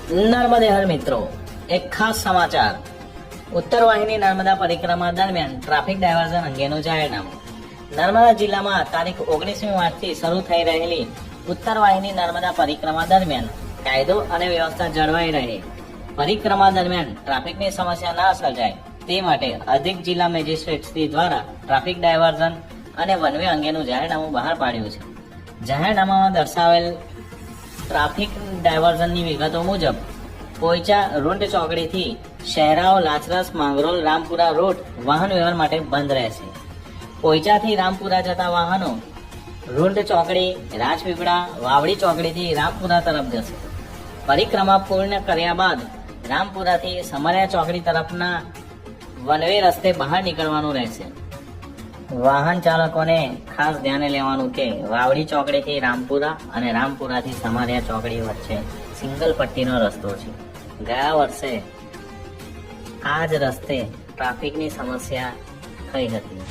નર્મદે હર મિત્રો, એક ખાસ સમાચાર. ઉત્તર વાહિની નર્મદા પરિક્રમા દરમિયાન ટ્રાફિક ડાયવર્ઝન અંગેનું જાહેરનામું. નર્મદા જિલ્લામાં તારીખ 19મી માર્ચથી શરૂ થઈ રહેલી ઉત્તર વાહિની નર્મદા પરિક્રમા દરમિયાન કાયદો અને વ્યવસ્થા જળવાઈ રહે, પરિક્રમા દરમિયાન ટ્રાફિકની સમસ્યા ના સર્જાય તે માટે અધિક જિલ્લા મેજિસ્ટ્રેટશ્રી દ્વારા ટ્રાફિક ડાયવર્ઝન અને વનવે અંગેનું જાહેરનામું બહાર પાડ્યું છે. જાહેરનામામાં દર્શાવેલ ટ્રાફિક ડાયવર્ઝનની વિગતો મુજબ પોઈચા રૂંડ ચોકડીથી શહેરાઓ લાચરસ માંગરોલ રામપુરા રોડ વાહન વ્યવહાર માટે બંધ રહેશે. પોઈચાથી રામપુરા જતા વાહનો રૂંડ ચોકડી, રાજપીપળા, વાવડી ચોકડીથી રામપુરા તરફ જશે. પરિક્રમા પૂર્ણ કર્યા બાદ રામપુરાથી સમરિયા ચોકડી તરફના વનવે રસ્તે બહાર નીકળવાનું રહેશે. વાહન ચાલકોને ખાસ ધ્યાને લેવાનું કે વાવડી ચોકડીથી રામપુરા અને રામપુરાથી સમરિયા ચોકડી વચ્ચે સિંગલ પટ્ટીનો રસ્તો છે. ગયા વર્ષે આ જ રસ્તે ટ્રાફિકની સમસ્યા થઈ હતી.